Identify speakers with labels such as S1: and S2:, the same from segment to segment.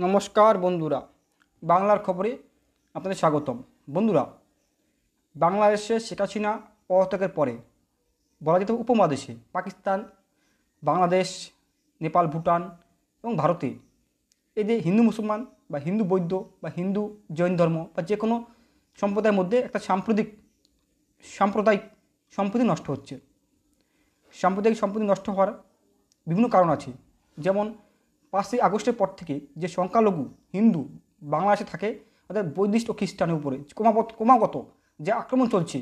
S1: নমস্কার বন্ধুরা, বাংলার খবরে আপনাদের স্বাগতম। বন্ধুরা, বাংলাদেশে শেখ হাসিনা পদত্যাগের পরে বলা যেত উপমহাদেশে পাকিস্তান, বাংলাদেশ, নেপাল, ভুটান এবং ভারতে এই যে হিন্দু মুসলমান বা হিন্দু বৌদ্ধ বা হিন্দু জৈন ধর্ম বা যে কোনো সম্প্রদায়ের মধ্যে একটা সাম্প্রদায়িক সম্প্রীতি নষ্ট হচ্ছে। সাম্প্রদায়িক সম্প্রীতি নষ্ট হওয়ার বিভিন্ন কারণ আছে, যেমন 5ই আগস্টের পর থেকে যে সংখ্যালঘু হিন্দু বাংলাদেশে থাকে তাদের বৌদ্ধিস্ট ও খ্রিস্টানের উপরে ক্রমাগত যে আক্রমণ চলছে,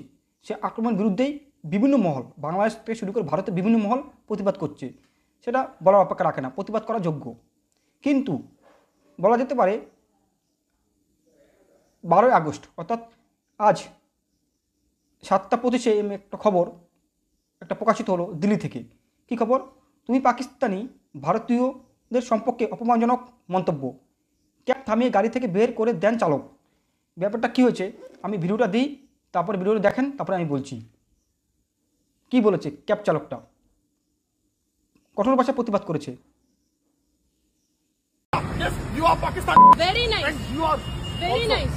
S1: সে আক্রমণের বিরুদ্ধেই বিভিন্ন মহল, বাংলাদেশ থেকে শুরু করে ভারতের বিভিন্ন মহল প্রতিবাদ করছে। সেটা বলার অপেক্ষা রাখে না, প্রতিবাদ করা যোগ্য। কিন্তু বলা যেতে পারে 12ই আগস্ট অর্থাৎ আজ 7টা 25-এ একটা খবর একটা প্রকাশিত হলো দিল্লি থেকে। কী খবর? তুমি পাকিস্তানি ভারতীয়দের সম্পর্কে অপমানজনক মন্তব্য, ক্যাব থামিয়ে গাড়ি থেকে বের করে দেন চালক। ব্যাপারটা কী হয়েছে আমি ভিডিওটা দিই, তারপরে ভিডিওটা দেখেন, তারপরে আমি বলছি কি বলেছে। ক্যাব চালকটা কঠোর ভাষায় প্রতিবাদ করেছে।
S2: You are Pakistan.
S3: Very nice.
S2: And you are
S3: Very
S2: also.
S3: nice.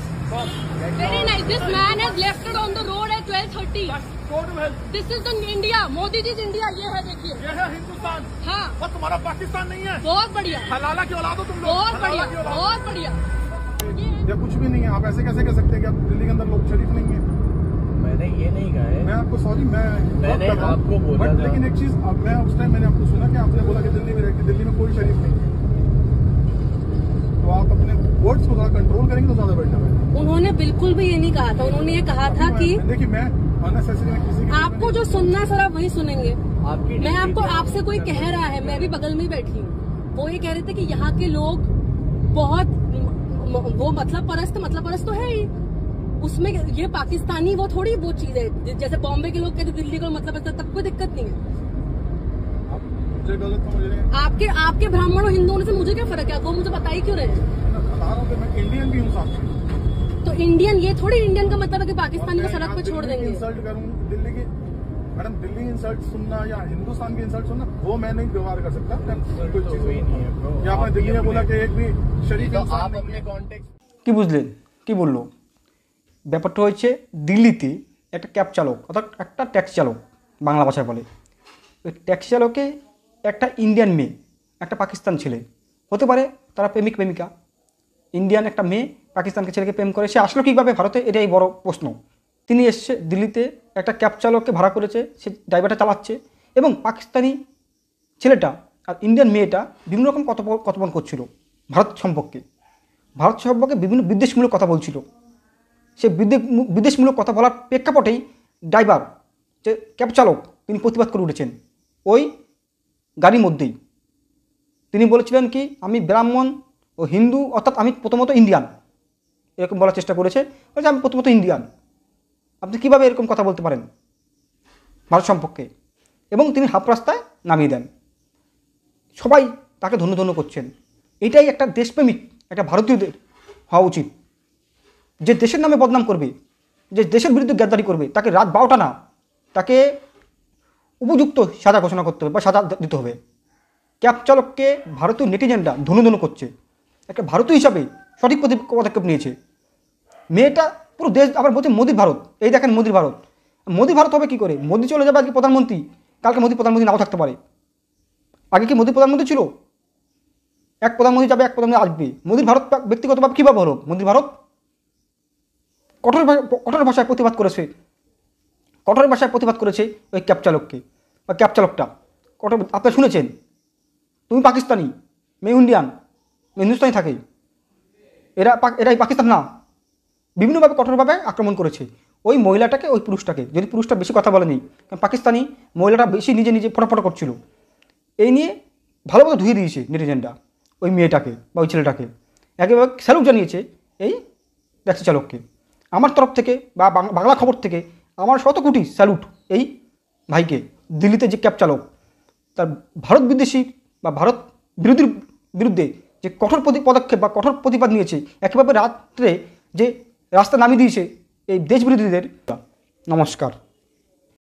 S3: Very nice. This man has left it on the road at 12:30.
S2: Go to hell.
S3: This is the India. Modi ji's India. ये है देखिए।
S2: ये है हिंदुस्तान।
S3: हाँ।
S2: और तुम्हारा पाकिस्तान नहीं है।
S3: बहुत बढ़िया।
S2: हलाला की औलाद हो तुम लोग।
S3: बहुत
S2: हलाला
S3: बढ़िया।
S2: की औलाद।
S3: बहुत बढ़िया।
S4: या कुछ भी नहीं है। आप ऐसे कैसे कह सकते हैं कि आप दिल्ली के अंदर लोग शरीफ नहीं है?
S5: मैंने ये नहीं कहा है।
S4: मैं आपको सॉरी,
S5: मैंने आपको बोला
S4: बट
S5: था।
S4: लेकिन एक चीज, अब मैं उस टाइम मैंने आपको सुना कि आपने बोला कि दिल्ली में रहकर दिल्ली में कोई शरीफ नहीं है, तो आप अपने वर्ड्स को थोड़ा कंट्रोल करेंगे तो ज्यादा बेटर है।
S3: उन्होंने बिल्कुल भी ये नहीं कहा था। उन्होंने ये कहा था कि
S4: देखिए, मैं अननेसेसरी में किसी के
S3: आपको जो सुनना है सर आप वही सुनेंगे।
S5: आपकी
S3: मैं आपको आपसे कोई कह रहा है, मैं भी बगल में ही बैठी हूँ। वो ये कह रहे थे कि यहाँ के लोग बहुत वो मतलब परस्त तो है ही। उसमें ये पाकिस्तानी वो थोड़ी वो चीज है, जैसे बॉम्बे के लोग कहते दिल्ली का मतलब है, तब कोई दिक्कत नहीं है।
S4: आप मुझे गलत समझ रहे हैं।
S3: आपके ब्राह्मण और हिंदू होने से मुझे क्या फर्क है? वो मुझे बता ही क्यों रहे हैं?
S4: मैं बता रहा हूं कि मैं इंडियन भी हूँ साथ में।
S3: तो इंडियन ये थोड़ी इंडियन का मतलब है कि पाकिस्तानी को सड़क पे छोड़ देंगे।
S4: इंसल्ट करूँ दिल्ली की, मैडम दिल्ली इंसल्ट सुनना या हिंदुस्तान की इंसल्ट सुनना, वो मैं नहीं व्यवहार कर सकता। कोई चीज
S5: कोई नहीं है ब्रो।
S4: या आपने दिल्ली में बोला कि एक भी शरीफ
S5: तो
S4: इंसान
S5: आप
S4: नहीं
S5: अपने
S4: है।
S5: कॉन्टेक्स्ट
S1: কি বুঝলেন? কি বললো? ব্যাপারটা হয়েছে দিল্লিতে একটা ক্যাব চালক অর্থাৎ একটা ট্যাক্সি চালক, বাংলা ভাষায় বলে। ওই ট্যাক্সি চালকে একটা ইন্ডিয়ান মেয়ে, একটা পাকিস্তান ছেলে, হতে পারে তারা প্রেমিক প্রেমিকা। ইন্ডিয়ান একটা মেয়ে পাকিস্তানকে ছেলেকে প্রেম করে, সে আসলো কীভাবে ভারতে, এটাই বড় প্রশ্ন। তিনি এসছে দিল্লিতে, একটা ক্যাব চালককে ভাড়া করেছে, সে ড্রাইভারটা চালাচ্ছে এবং পাকিস্তানি ছেলেটা আর ইন্ডিয়ান মেয়েটা বিভিন্ন রকম কথোপকথন করছিল ভারত সম্পর্কে বিভিন্ন বিদ্বেষমূলক কথা বলছিল। সে বিদ্বেষমূলক কথা বলার প্রেক্ষাপটেই ড্রাইভার, যে ক্যাব চালক, তিনি প্রতিবাদ করে উঠেছেন ওই গাড়ির মধ্যেই। তিনি বলেছিলেন কি, আমি ব্রাহ্মণ ও হিন্দু, অর্থাৎ আমি প্রথমত ইন্ডিয়ান, এরকম বলার চেষ্টা করেছে। বলছে আমি প্রথমত ইন্ডিয়ান, আপনি কীভাবে এরকম কথা বলতে পারেন ভারত সম্পর্কে? এবং তিনি হাফ রাস্তায় নামিয়ে দেন। সবাই তাকে ধন্য করছেন। এটাই একটা দেশপ্রেমিক, একটা ভারতীয়দের হওয়া উচিত। যে দেশের নামে বদনাম করবে, যে দেশের বিরুদ্ধে গ্যাদারি করবে, তাকে রাত 12টা না, তাকে উপযুক্ত সাজা ঘোষণা করতে হবে বা সাজা দিতে হবে। ক্যাব চালককে ভারতীয় নেটিজেনরা ধন্য করছে, একটা ভারতীয় হিসাবে সঠিক পদক্ষেপ নিয়েছে। মেয়েটা পুরো দেশ, আবার বলছে মোদির ভারত। এই দেখেন মোদির ভারত। মোদির ভারত হবে কী করে? মোদি চলে যাবে আজকে প্রধানমন্ত্রী, কালকে মোদি প্রধানমন্ত্রী নাও থাকতে পারে। আগে কি মোদি প্রধানমন্ত্রী ছিল? এক প্রধানমন্ত্রী যাবে, এক প্রধানমন্ত্রী আসবে। মোদির ভারত ব্যক্তিগতভাবে কীভাবে হলো মোদির ভারত? কঠোর ভাষায় প্রতিবাদ করেছে ওই ক্যাব চালককে বা ক্যাব চালকটা কঠোর। আপনারা শুনেছেন, তুমি পাকিস্তানি, মেয়ে ইন্ডিয়ান, হিন্দুস্তানি থাকে, এরাই পাকিস্তান না। বিভিন্নভাবে কঠোরভাবে আক্রমণ করেছে ওই মহিলাটাকে, ওই পুরুষটাকে। যদি পুরুষটা বেশি কথা বলেনি, কারণ পাকিস্তানি মহিলাটা বেশি নিজে ফটাফটা করছিল। এই নিয়ে ভালোভাবে ধুয়ে দিয়েছে নেটিজেনরা ওই মেয়েটাকে বা ওই ছেলেটাকে। একেবারে স্যালুট জানিয়েছে এই ট্যাক্সি চালককে। আমার তরফ থেকে বা বাংলা খবর থেকে আমার 100 কোটি স্যালুট এই ভাইকে। দিল্লিতে যে ক্যাব চালক, তার ভারত বিদ্বেষী বা ভারত বিরোধীর বিরুদ্ধে যে কঠোর পদক্ষেপ বা কঠোর প্রতিবাদ নিয়েছে, একেবারে রাত্রে যে রাস্তা নামিয়ে দিয়েছে এই দেশ বিরোধীদের। নমস্কার।